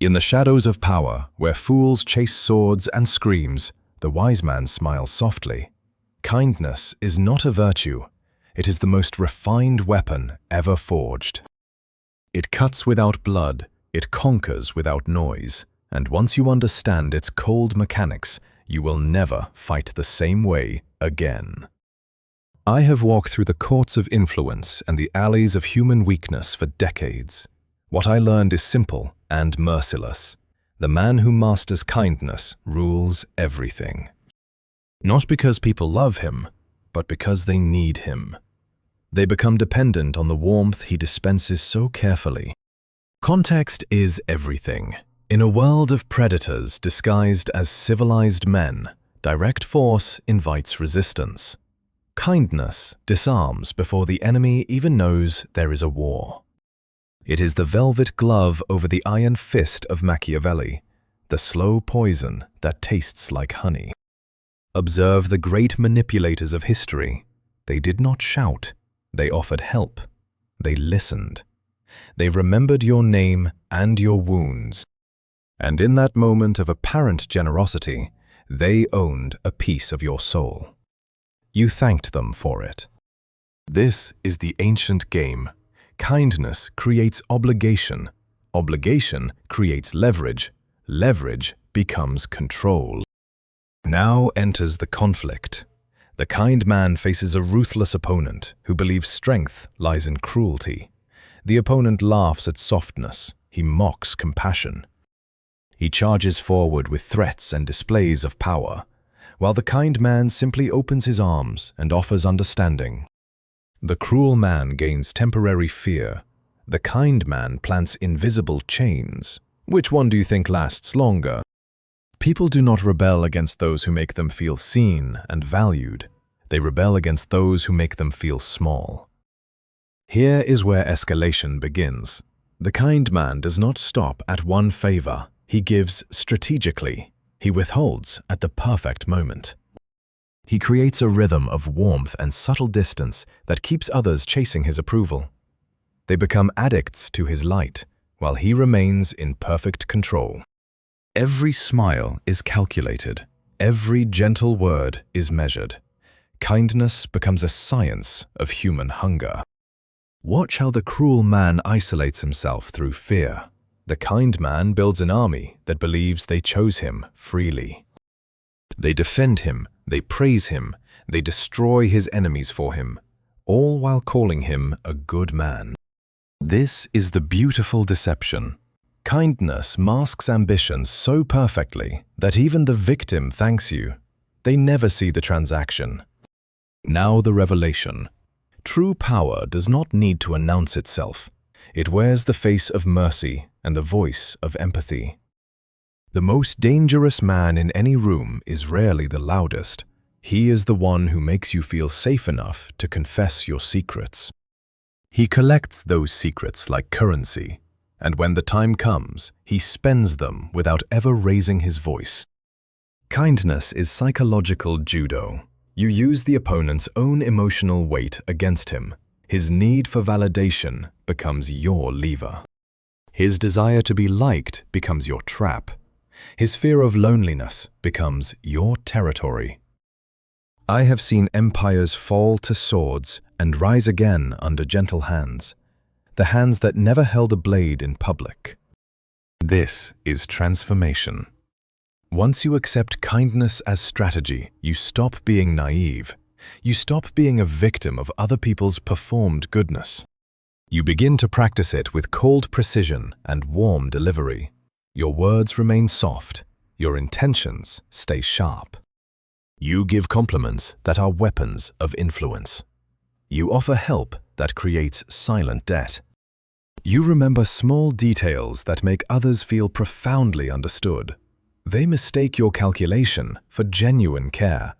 In the shadows of power, where fools chase swords and screams, the wise man smiles softly. Kindness is not a virtue. It is the most refined weapon ever forged. It cuts without blood, it conquers without noise, and once you understand its cold mechanics, you will never fight the same way again. I have walked through the courts of influence and the alleys of human weakness for decades. What I learned is simple and merciless. The man who masters kindness rules everything. Not because people love him, but because they need him. They become dependent on the warmth he dispenses so carefully. Context is everything. In a world of predators disguised as civilized men, direct force invites resistance. Kindness disarms before the enemy even knows there is a war. It is the velvet glove over the iron fist of Machiavelli, the slow poison that tastes like honey. Observe the great manipulators of history. They did not shout. They offered help. They listened. They remembered your name and your wounds. And in that moment of apparent generosity, they owned a piece of your soul. You thanked them for it. This is the ancient game. Kindness creates obligation. Obligation creates leverage. Leverage becomes control. Now enters the conflict. The kind man faces a ruthless opponent who believes strength lies in cruelty. The opponent laughs at softness. He mocks compassion. He charges forward with threats and displays of power, while the kind man simply opens his arms and offers understanding. The cruel man gains temporary fear. The kind man plants invisible chains. Which one do you think lasts longer? People do not rebel against those who make them feel seen and valued. They rebel against those who make them feel small. Here is where escalation begins. The kind man does not stop at one favor. He gives strategically. He withholds at the perfect moment. He creates a rhythm of warmth and subtle distance that keeps others chasing his approval. They become addicts to his light, while he remains in perfect control. Every smile is calculated. Every gentle word is measured. Kindness becomes a science of human hunger. Watch how the cruel man isolates himself through fear. The kind man builds an army that believes they chose him freely. They defend him, they praise him, they destroy his enemies for him, all while calling him a good man. This is the beautiful deception. Kindness masks ambition so perfectly that even the victim thanks you. They never see the transaction. Now the revelation. True power does not need to announce itself. It wears the face of mercy and the voice of empathy. The most dangerous man in any room is rarely the loudest. He is the one who makes you feel safe enough to confess your secrets. He collects those secrets like currency, and when the time comes, he spends them without ever raising his voice. Kindness is psychological judo. You use the opponent's own emotional weight against him. His need for validation becomes your lever. His desire to be liked becomes your trap. His fear of loneliness becomes your territory. I have seen empires fall to swords and rise again under gentle hands, the hands that never held a blade in public. This is transformation. Once you accept kindness as strategy, you stop being naive. You stop being a victim of other people's performed goodness. You begin to practice it with cold precision and warm delivery. Your words remain soft. Your intentions stay sharp. You give compliments that are weapons of influence. You offer help that creates silent debt. You remember small details that make others feel profoundly understood. They mistake your calculation for genuine care.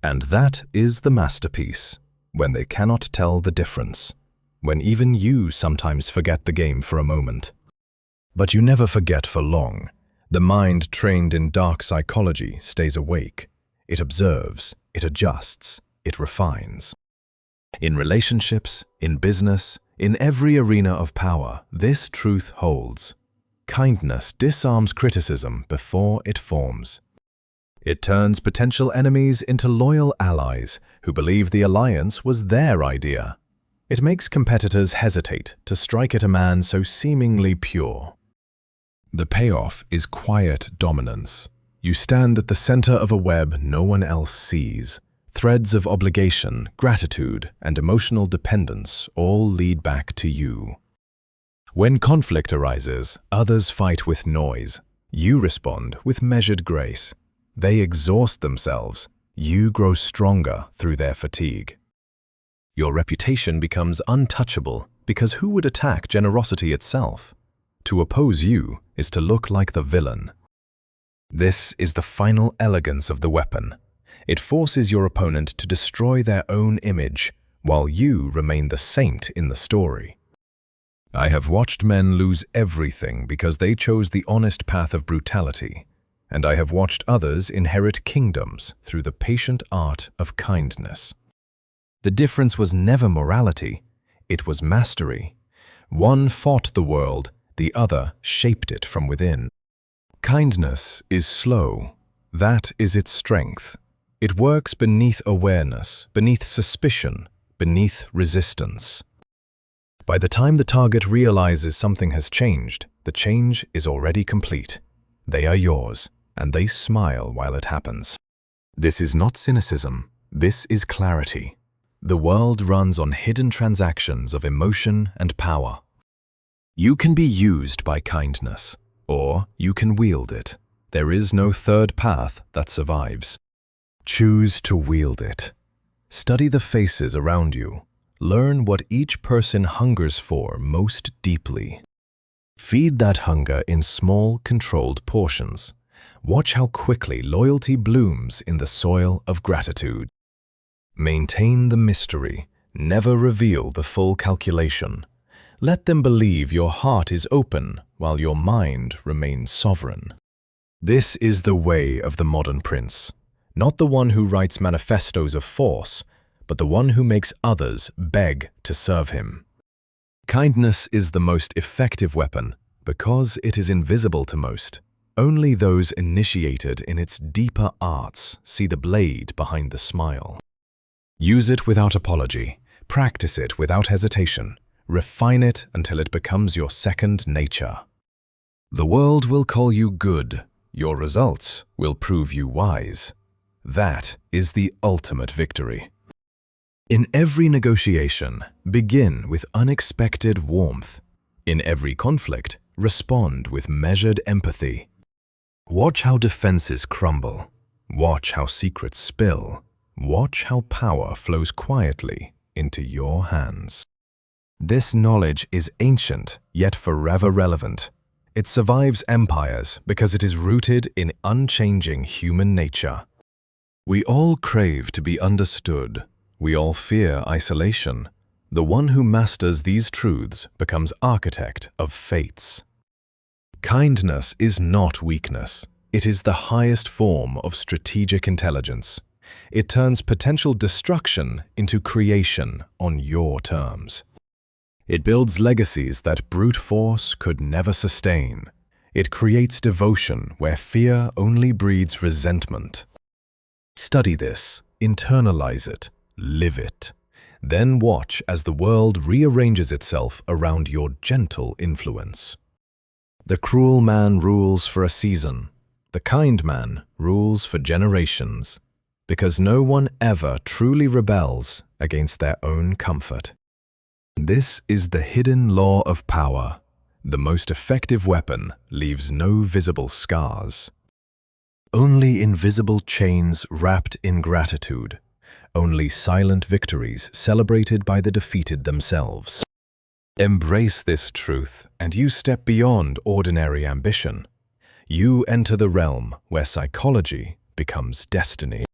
And that is the masterpiece, when they cannot tell the difference, when even you sometimes forget the game for a moment. But you never forget for long. The mind trained in dark psychology stays awake. It observes, it adjusts, it refines. In relationships, in business, in every arena of power, this truth holds. Kindness disarms criticism before it forms. It turns potential enemies into loyal allies who believe the alliance was their idea. It makes competitors hesitate to strike at a man so seemingly pure. The payoff is quiet dominance. You stand at the center of a web no one else sees. Threads of obligation, gratitude, and emotional dependence all lead back to you. When conflict arises, others fight with noise. You respond with measured grace. They exhaust themselves. You grow stronger through their fatigue. Your reputation becomes untouchable because who would attack generosity itself? To oppose you is to look like the villain. This is the final elegance of the weapon. It forces your opponent to destroy their own image, while you remain the saint in the story. I have watched men lose everything because they chose the honest path of brutality, and I have watched others inherit kingdoms through the patient art of kindness. The difference was never morality, it was mastery. One fought the world, the other shaped it from within. Kindness is slow. That is its strength. It works beneath awareness, beneath suspicion, beneath resistance. By the time the target realizes something has changed, the change is already complete. They are yours, and they smile while it happens. This is not cynicism. This is clarity. The world runs on hidden transactions of emotion and power. You can be used by kindness, or you can wield it. There is no third path that survives. Choose to wield it. Study the faces around you. Learn what each person hungers for most deeply. Feed that hunger in small, controlled portions. Watch how quickly loyalty blooms in the soil of gratitude. Maintain the mystery. Never reveal the full calculation. Let them believe your heart is open while your mind remains sovereign. This is the way of the modern prince. Not the one who writes manifestos of force, but the one who makes others beg to serve him. Kindness is the most effective weapon because it is invisible to most. Only those initiated in its deeper arts see the blade behind the smile. Use it without apology. Practice it without hesitation. Refine it until it becomes your second nature. The world will call you good. Your results will prove you wise. That is the ultimate victory. In every negotiation, begin with unexpected warmth. In every conflict, respond with measured empathy. Watch how defenses crumble. Watch how secrets spill. Watch how power flows quietly into your hands. This knowledge is ancient, yet forever relevant. It survives empires because it is rooted in unchanging human nature. We all crave to be understood. We all fear isolation. The one who masters these truths becomes architect of fates. Kindness is not weakness. It is the highest form of strategic intelligence. It turns potential destruction into creation on your terms. It builds legacies that brute force could never sustain. It creates devotion where fear only breeds resentment. Study this, internalize it, live it. Then watch as the world rearranges itself around your gentle influence. The cruel man rules for a season. The kind man rules for generations. Because no one ever truly rebels against their own comfort. This is the hidden law of power. The most effective weapon leaves no visible scars. Only invisible chains wrapped in gratitude. Only silent victories celebrated by the defeated themselves. Embrace this truth, and you step beyond ordinary ambition. You enter the realm where psychology becomes destiny.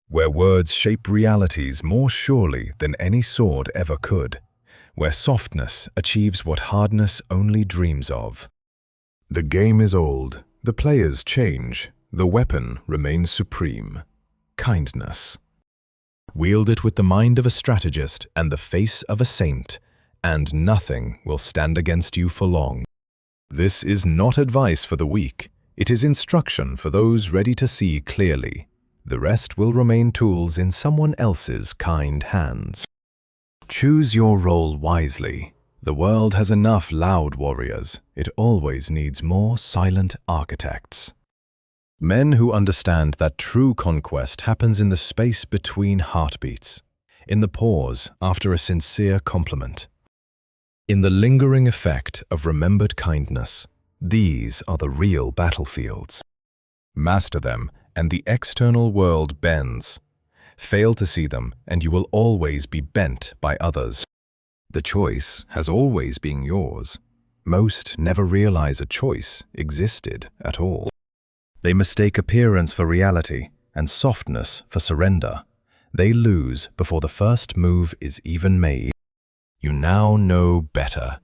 Where words shape realities more surely than any sword ever could. Where softness achieves what hardness only dreams of. The game is old, the players change, the weapon remains supreme. Kindness. Wield it with the mind of a strategist and the face of a saint, and nothing will stand against you for long. This is not advice for the weak. It is instruction for those ready to see clearly. The rest will remain tools in someone else's kind hands. Choose your role wisely. The world has enough loud warriors. It always needs more silent architects. Men who understand that true conquest happens in the space between heartbeats, in the pause after a sincere compliment, in the lingering effect of remembered kindness. These are the real battlefields. Master them, and the external world bends. Fail to see them, and you will always be bent by others. The choice has always been yours. Most never realize a choice existed at all. They mistake appearance for reality and softness for surrender. They lose before the first move is even made. You now know better.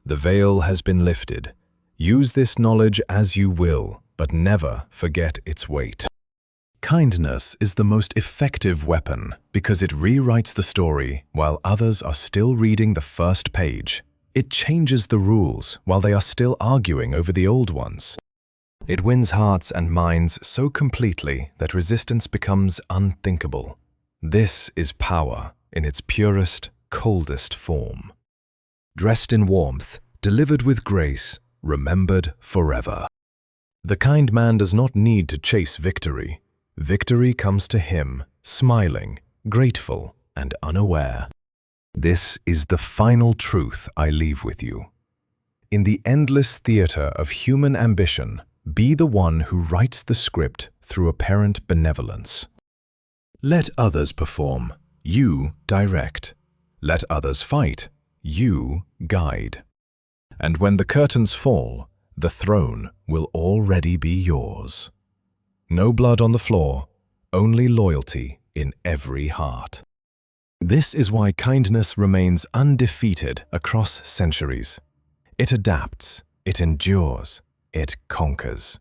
The veil has been lifted. Use this knowledge as you will, but never forget its weight. Kindness is the most effective weapon because it rewrites the story while others are still reading the first page. It changes the rules while they are still arguing over the old ones. It wins hearts and minds so completely that resistance becomes unthinkable. This is power in its purest, coldest form. Dressed in warmth, delivered with grace, remembered forever. The kind man does not need to chase victory. Victory comes to him, smiling, grateful, and unaware. This is the final truth I leave with you. In the endless theater of human ambition, be the one who writes the script through apparent benevolence. Let others perform, you direct. Let others fight, you guide. And when the curtains fall, the throne will already be yours. No blood on the floor, only loyalty in every heart. This is why kindness remains undefeated across centuries. It adapts, it endures, it conquers.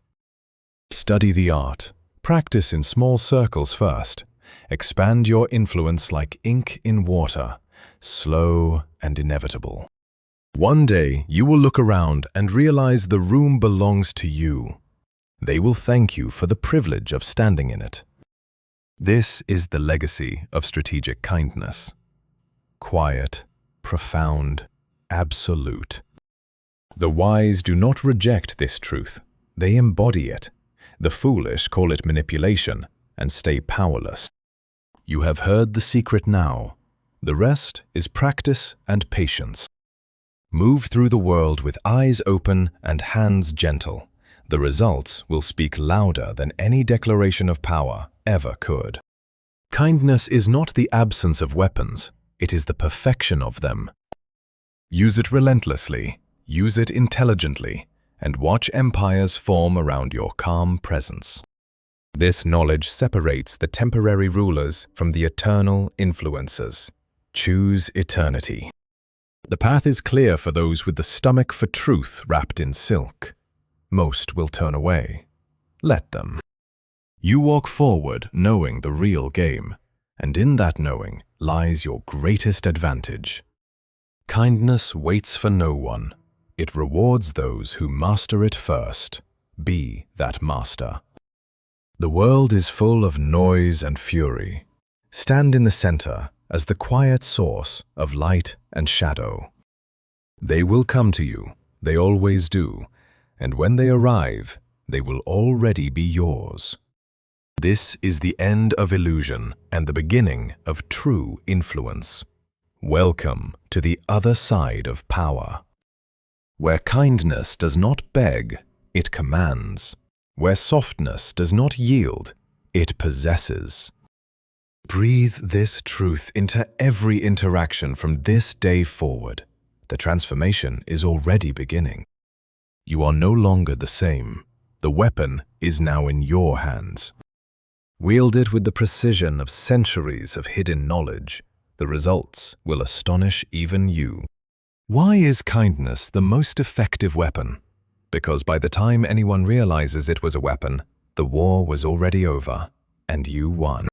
Study the art. Practice in small circles first. Expand your influence like ink in water, slow and inevitable. One day you will look around and realize the room belongs to you. They will thank you for the privilege of standing in it. This is the legacy of strategic kindness. Quiet, profound, absolute. The wise do not reject this truth. They embody it. The foolish call it manipulation and stay powerless. You have heard the secret now. The rest is practice and patience. Move through the world with eyes open and hands gentle. The results will speak louder than any declaration of power ever could. Kindness is not the absence of weapons, it is the perfection of them. Use it relentlessly, use it intelligently, and watch empires form around your calm presence. This knowledge separates the temporary rulers from the eternal influencers. Choose eternity. The path is clear for those with the stomach for truth wrapped in silk. Most will turn away. Let them. You walk forward knowing the real game, and in that knowing lies your greatest advantage. Kindness waits for no one. It rewards those who master it first. Be that master. The world is full of noise and fury. Stand in the center as the quiet source of light and shadow. They will come to you, they always do, and when they arrive, they will already be yours. This is the end of illusion and the beginning of true influence. Welcome to the other side of power. Where kindness does not beg, it commands. Where softness does not yield, it possesses. Breathe this truth into every interaction from this day forward. The transformation is already beginning. You are no longer the same. The weapon is now in your hands. Wield it with the precision of centuries of hidden knowledge. The results will astonish even you. Why is kindness the most effective weapon? Because by the time anyone realizes it was a weapon, the war was already over, and you won.